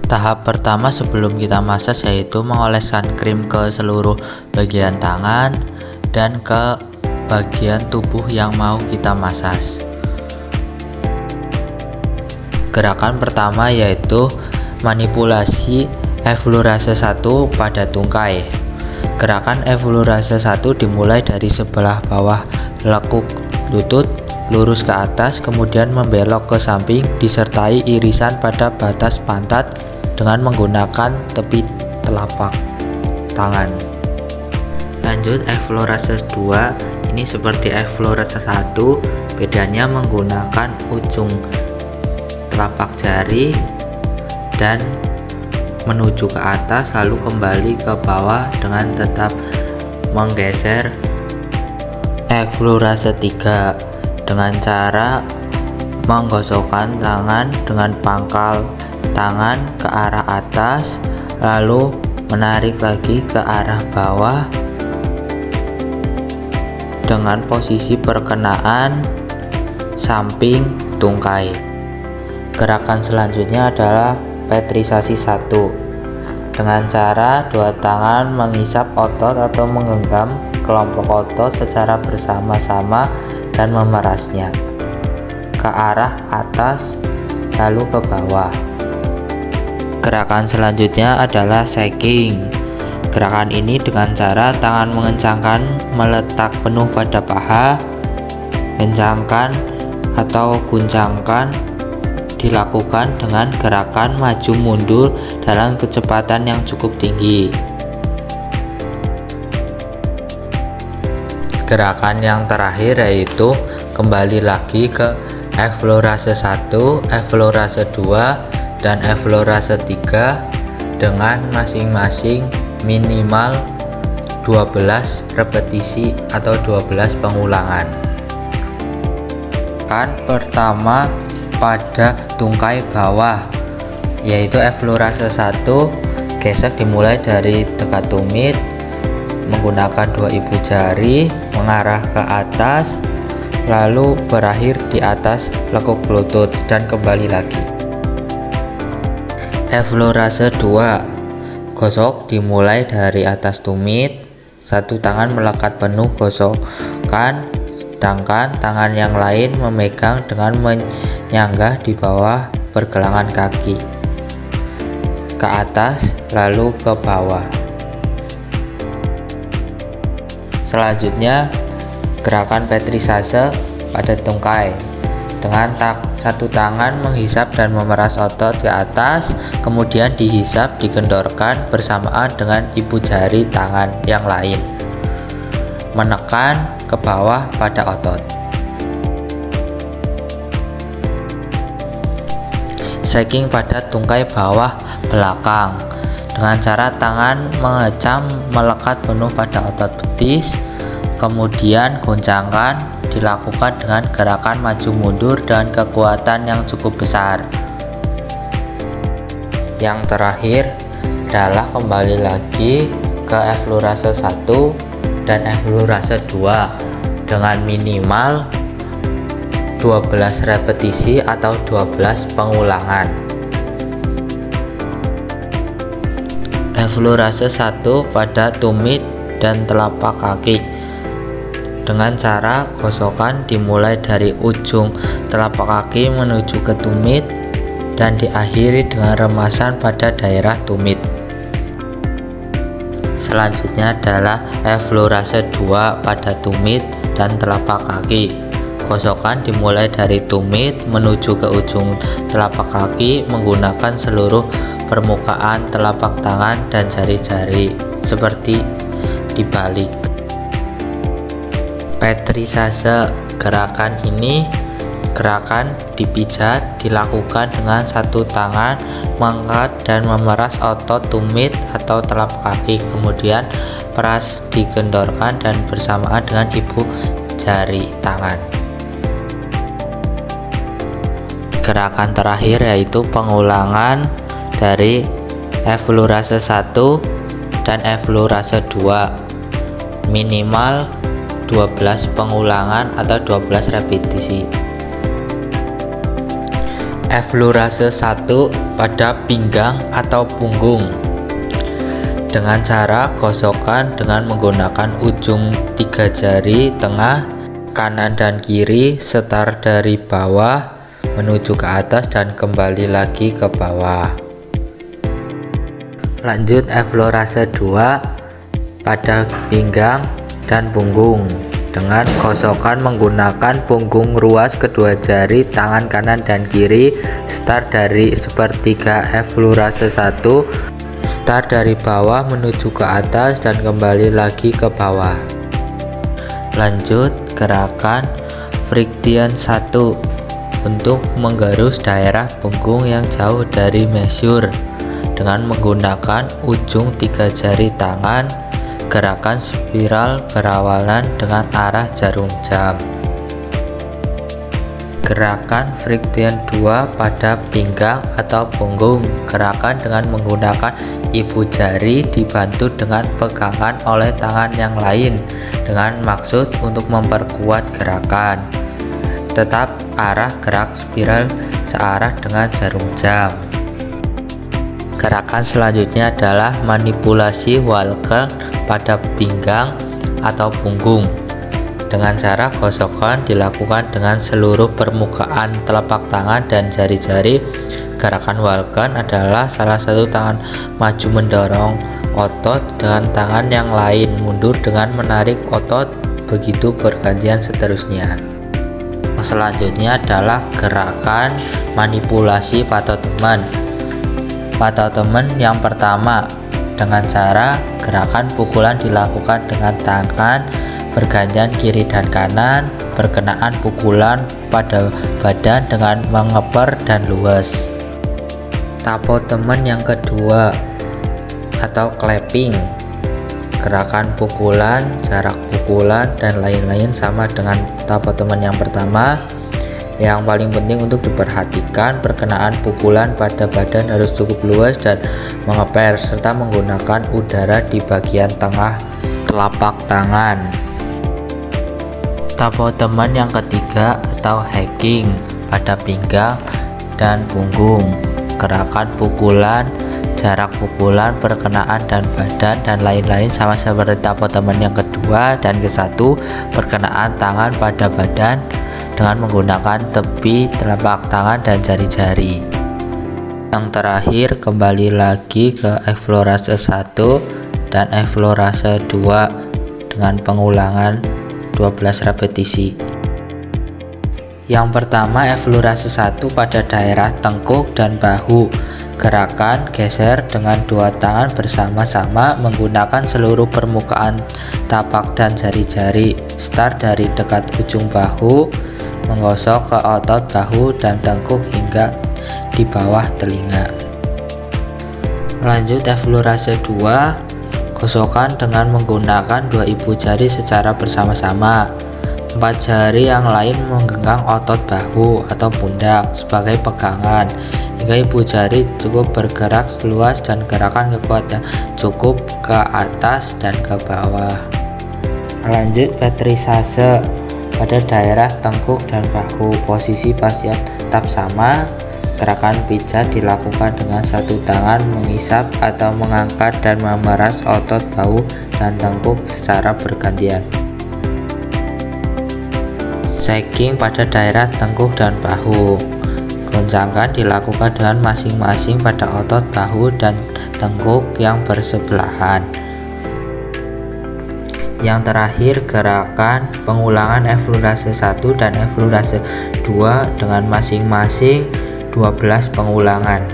Tahap pertama sebelum kita massage yaitu mengoleskan krim ke seluruh bagian tangan dan ke bagian tubuh yang mau kita massage. Gerakan pertama yaitu manipulasi eflorase 1 pada tungkai. Gerakan eflorase 1 dimulai dari sebelah bawah lekuk lutut, lurus ke atas, kemudian membelok ke samping disertai irisan pada batas pantat dengan menggunakan tepi telapak tangan. Lanjut eflorase 2, ini seperti eflorase 1, bedanya menggunakan ujung telapak jari dan menuju ke atas lalu kembali ke bawah dengan tetap menggeser. Eflorase 3 dengan cara menggosokkan tangan dengan pangkal tangan ke arah atas lalu menarik lagi ke arah bawah dengan posisi perkenaan samping tungkai. Gerakan selanjutnya adalah petrisasi 1 dengan cara dua tangan menghisap otot atau menggenggam kelompok otot secara bersama-sama dan memerasnya ke arah atas lalu ke bawah. Gerakan selanjutnya adalah shaking. Gerakan ini dengan cara tangan mengencangkan meletak penuh pada paha, kencangkan atau guncangkan, dilakukan dengan gerakan maju mundur dalam kecepatan yang cukup tinggi. Gerakan yang terakhir yaitu kembali lagi ke eflorase 1, eflorase 2 dan eflorase 3 dengan masing-masing minimal 12 repetisi atau 12 pengulangan. Gerakan pertama pada tungkai bawah yaitu eflorase 1, gesek dimulai dari dekat tumit menggunakan dua ibu jari mengarah ke atas lalu berakhir di atas lekuk lutut dan kembali lagi. Eflorase 2, gosok dimulai dari atas tumit, satu tangan melekat penuh gosokkan sedangkan tangan yang lain memegang dengan menyanggah di bawah pergelangan kaki ke atas lalu ke bawah. Selanjutnya gerakan petrisase pada tungkai dengan satu tangan menghisap dan memeras otot ke atas, kemudian dihisap digendorkan bersamaan dengan ibu jari tangan yang lain menekan ke bawah pada otot. Shaking pada tungkai bawah belakang dengan cara tangan mengecam melekat penuh pada otot betis, kemudian goncangkan, dilakukan dengan gerakan maju mundur dan kekuatan yang cukup besar. Yang terakhir adalah kembali lagi ke eflorase 1 dan eflorase 2 dengan minimal 12 repetisi atau 12 pengulangan. Eflorase 1 pada tumit dan telapak kaki dengan cara gosokan dimulai dari ujung telapak kaki menuju ke tumit dan diakhiri dengan remasan pada daerah tumit. Selanjutnya adalah eflorase 2 pada tumit dan telapak kaki. Gosokan dimulai dari tumit menuju ke ujung telapak kaki menggunakan seluruh permukaan telapak tangan dan jari-jari seperti dibalik. Petrisase, gerakan ini gerakan dipijat dilakukan dengan satu tangan mengangkat dan memeras otot tumit atau telapak kaki, kemudian peras digendorkan dan bersamaan dengan ibu jari tangan. Gerakan terakhir yaitu pengulangan dari eflorase 1 dan eflorase 2 minimal 12 pengulangan atau 12 repetisi. Eflurase 1 pada pinggang atau punggung. Dengan cara gosokkan dengan menggunakan ujung 3 jari tengah kanan dan kiri, start dari bawah menuju ke atas dan kembali lagi ke bawah. Lanjut eflurase 2 pada pinggang dan punggung. Dengan gosokkan menggunakan punggung ruas kedua jari tangan kanan dan kiri, start dari sepertiga eflurase 1, start dari bawah menuju ke atas dan kembali lagi ke bawah. Lanjut gerakan Friktion 1 untuk menggerus daerah punggung yang jauh dari measure dengan menggunakan ujung 3 jari tangan. Gerakan spiral berawalan dengan arah jarum jam. Gerakan Friktion 2 pada pinggang atau punggung. Gerakan dengan menggunakan ibu jari dibantu dengan pegangan oleh tangan yang lain dengan maksud untuk memperkuat gerakan. Tetap arah gerak spiral searah dengan jarum jam. Gerakan selanjutnya adalah manipulasi walker pada pinggang atau punggung. Dengan cara gosokkan dilakukan dengan seluruh permukaan telapak tangan dan jari-jari. Gerakan walker adalah salah satu tangan maju mendorong otot dengan tangan yang lain mundur dengan menarik otot, begitu bergantian seterusnya. Selanjutnya adalah gerakan manipulasi patotemen. Patotemen yang pertama, dengan cara gerakan pukulan dilakukan dengan tangan bergantian kiri dan kanan, berkenaan pukulan pada badan dengan mengeper dan luas. Tapotemen yang kedua atau clapping. Gerakan pukulan, jarak pukulan dan lain-lain sama dengan tapotemen yang pertama. Yang paling penting untuk diperhatikan, perkenaan pukulan pada badan harus cukup luas dan mengeper serta menggunakan udara di bagian tengah telapak tangan. Tapotemen yang ketiga atau hacking pada pinggang dan punggung. Gerakan pukulan, jarak pukulan, perkenaan dan badan dan lain-lain sama seperti tapotemen yang kedua dan ke-1. Perkenaan tangan pada badan dengan menggunakan tepi telapak tangan dan jari-jari. Yang terakhir kembali lagi ke eflurase 1 dan eflurase 2 dengan pengulangan 12 repetisi. Yang pertama eflurase 1 pada daerah tengkuk dan bahu. Gerakan geser dengan dua tangan bersama-sama menggunakan seluruh permukaan tapak dan jari-jari. Start dari dekat ujung bahu, menggosok ke otot bahu dan tengkuk hingga di bawah telinga. Lanjut eflurase 2, gosokkan dengan menggunakan dua ibu jari secara bersama-sama. 4 jari yang lain menggenggam otot bahu atau pundak sebagai pegangan hingga ibu jari cukup bergerak luas dan gerakan kekuatan cukup ke atas dan ke bawah. Lanjut petrisase pada daerah tengkuk dan bahu. Posisi fascia tetap sama. Gerakan pijat dilakukan dengan satu tangan mengisap atau mengangkat dan memeras otot bahu dan tengkuk secara bergantian. Shaking pada daerah tengkuk dan bahu. Goncangkan dilakukan dengan masing-masing pada otot bahu dan tengkuk yang bersebelahan. Yang terakhir gerakan pengulangan eflurase 1 dan eflurase 2 dengan masing-masing 12 pengulangan.